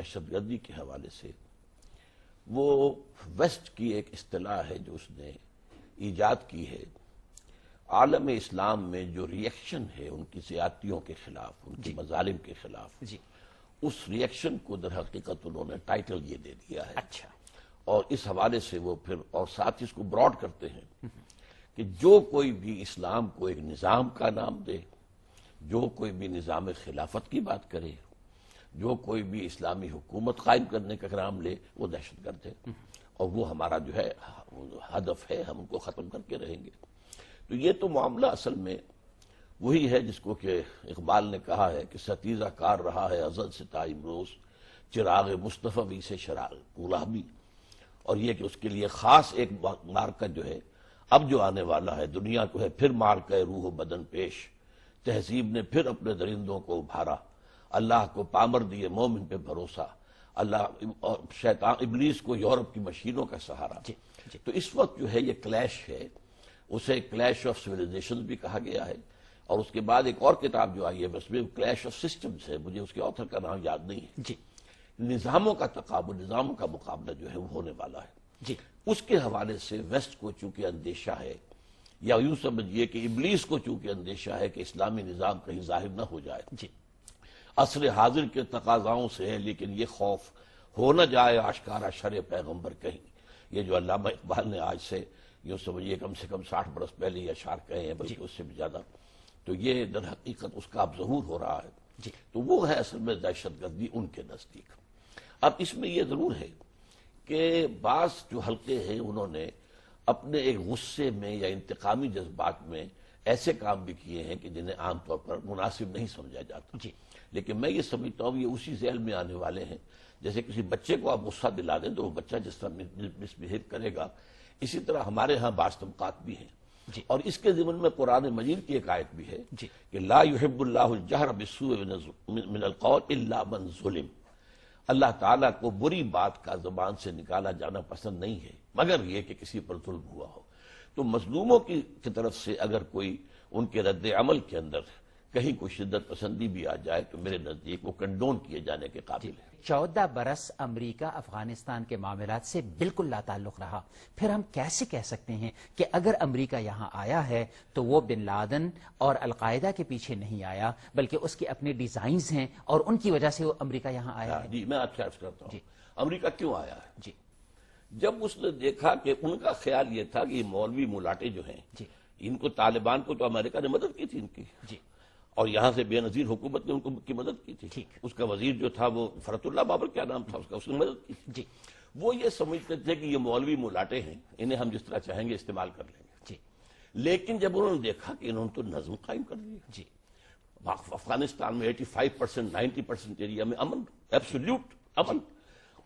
دہشت گردی کے حوالے سے وہ ویسٹ کی ایک اصطلاح ہے جو اس نے ایجاد کی ہے. عالم اسلام میں جو ریئیکشن ہے ان کی زیادتیوں کے خلاف، ان کے مظالم کے خلاف، اس ریئیکشن کو در حقیقت انہوں نے ٹائٹل یہ دے دیا ہے. اچھا. اور اس حوالے سے وہ پھر اور ساتھ اس کو براڈ کرتے ہیں کہ جو کوئی بھی اسلام کو ایک نظام کا نام دے، جو کوئی بھی نظام خلافت کی بات کرے، جو کوئی بھی اسلامی حکومت قائم کرنے کا نام لے، وہ دہشت گرد ہے اور وہ ہمارا جو ہے ہدف ہے، ہم ان کو ختم کر کے رہیں گے. تو یہ تو معاملہ اصل میں وہی ہے جس کو کہ اقبال نے کہا ہے کہ ستیزہ کار رہا ہے ازل سے تا امروز، چراغ مصطفی سے شراغ گلابی. اور یہ کہ اس کے لیے خاص ایک مارکہ جو ہے اب جو آنے والا ہے، دنیا کو ہے پھر مارکہ روح و بدن پیش، تہذیب نے پھر اپنے درندوں کو ابھارا، اللہ کو پامر دیے مومن پہ بھروسہ، اللہ اور شیطان ابلیس کو یورپ کی مشینوں کا سہارا. تو اس وقت جو ہے یہ کلیش ہے، اسے کلیش آف سویلائزیشن بھی کہا گیا ہے. اور اس کے بعد ایک اور کتاب جو آئی ہے بس میں کلیش آف سسٹمز ہے، مجھے اس کے آتھر کا نام یاد نہیں ہے. نظاموں کا تقابل، نظاموں کا مقابلہ جو ہے وہ ہونے والا ہے. اس کے حوالے سے ویسٹ کو چونکہ اندیشہ ہے، یا یوں سمجھیے کہ ابلیس کو چونکہ اندیشہ ہے کہ اسلامی نظام کہیں ظاہر نہ ہو جائے، عصر حاضر کے تقاضاؤں سے ہے، لیکن یہ خوف ہو نہ جائے آشکارا شر پیغمبر کہیں. یہ جو علامہ اقبال نے آج سے یوں سمجھیے کم سے کم 60 برس پہلے یہ اشعار کہے ہیں، بلکہ اس سے بھی زیادہ، تو یہ در حقیقت اس کا اب ظہور ہو رہا ہے. تو وہ ہے اصل میں دہشت گردی ان کے نزدیک. اب اس میں یہ ضرور ہے کہ بعض جو حلقے ہیں انہوں نے اپنے ایک غصے میں یا انتقامی جذبات میں ایسے کام بھی کیے ہیں کہ جنہیں عام طور پر مناسب نہیں سمجھا جاتا. لیکن میں یہ سمجھتا ہوں یہ اسی ذیل میں آنے والے ہیں جیسے کسی بچے کو آپ غصہ دلا دیں تو وہ بچہ جس طرح مس بہیو کرے گا، اسی طرح ہمارے ہاں بعض طبقات بھی ہیں. اور اس کے ضمن میں قرآن مجید کی ایک آیت بھی ہے کہ لا يحب اللہ الجہر بالسوء من القول الا من ظلم. اللہ تعالیٰ کو بری بات کا زبان سے نکالا جانا پسند نہیں ہے مگر یہ کہ کسی پر ظلم ہوا ہو. تو مظلوموں کی طرف سے اگر کوئی ان کے رد عمل کے اندر کہیں کوئی شدت پسندی بھی آ جائے تو میرے نزدیک وہ کنڈون کیے جانے کے قابل ہے. 14 برس امریکہ افغانستان کے معاملات سے بالکل لا تعلق رہا، پھر ہم کیسے کہہ سکتے ہیں کہ اگر امریکہ یہاں آیا ہے تو وہ بن لادن اور القاعدہ کے پیچھے نہیں آیا بلکہ اس کے اپنے ڈیزائنز ہیں اور ان کی وجہ سے وہ امریکہ یہاں آیا ہے؟ جی میں آپ سے عرض کرتا ہوں امریکہ کیوں آیا ہے. جب اس نے دیکھا کہ ان کا خیال یہ تھا کہ یہ مولوی ملاٹے جو ہیں ان کو طالبان کو تو امریکہ نے مدد کی تھی ان کی، اور یہاں سے بے نظیر حکومت نے ان کو کی مدد کی تھی. اس کا وزیر جو تھا وہ فرت اللہ بابر کیا نام تھا اس نے مدد کی تھی. وہ یہ سمجھتے تھے کہ یہ مولوی ملاٹے ہیں، انہیں ہم جس طرح چاہیں گے استعمال کر لیں گے. لیکن جب انہوں نے دیکھا کہ انہوں نے تو نظم قائم کر دی، افغانستان میں 85% 90% ایریا میں امن، ایبسولوٹ امن،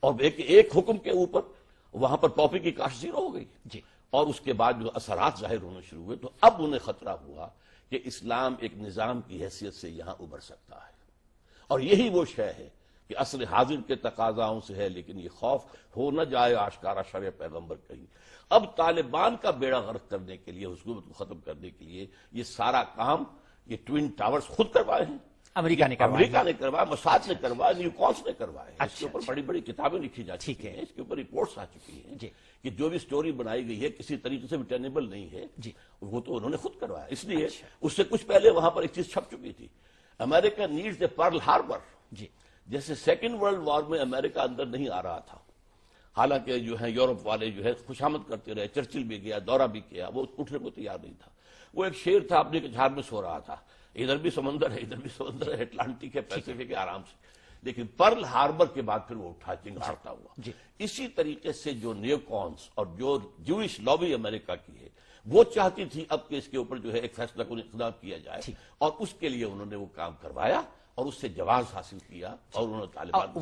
اور ایک حکم کے اوپر وہاں پر پاپی کی کاشت زیرو ہو گئی. اور اس کے بعد جو اثرات ظاہر ہونے شروع ہوئے تو اب انہیں خطرہ ہوا کہ اسلام ایک نظام کی حیثیت سے یہاں ابھر سکتا ہے. اور یہی وہ شے ہے کہ عصر حاضر کے تقاضاؤں سے ہے، لیکن یہ خوف ہو نہ جائے آشکارا شر پیغمبر کہیں. اب طالبان کا بیڑا غرق کرنے کے لیے، حکومت کو ختم کرنے کے لیے یہ سارا کام یہ ٹوین ٹاورز خود کروائے ہیں، امریکہ نے کروایا، موساد نے کروایا، نیو کونس نے کروایا. اس کے اوپر بڑی بڑی کتابیں لکھی جا چکی ہیں، اس کے اوپر رپورٹس آ چکی ہیں کہ جو بھی سٹوری بنائی گئی ہے کسی طریقے سے ریٹرنیبل نہیں ہے، وہ تو انہوں نے خود کروایا. اس لیے اس سے کچھ پہلے وہاں پر ایک چیز چھپ چکی تھی، امریکہ نیڈز اے پرل ہاربر. جیسے سیکنڈ ورلڈ وار میں امریکہ اندر نہیں آ رہا تھا، حالانکہ جو ہے یورپ والے جو ہے خوشامد کرتے رہے، چرچل بھی گیا، دورہ بھی کیا، وہ اٹھنے کو تیار نہیں تھا. وہ ایک شیر تھا اپنے کے جھاڑ میں سو رہا تھا، ادھر بھی سمندر ہے ادھر بھی سمندر ہے، اٹلانٹک ہے پیسیفک ہے، آرام سے. لیکن پرل ہاربر کے بعد پھر وہ اٹھا چنگھاڑتا ہوا. اسی طریقے سے جو نیو کونس اور جو جوئش لابی امریکہ کی ہے وہ چاہتی تھی اب کہ اس کے اوپر جو ہے ایک فیصلہ کن اقدام کیا جائے، اور اس کے لیے انہوں نے وہ کام کروایا اور اس سے جواز حاصل کیا اور انہوں نے طالبان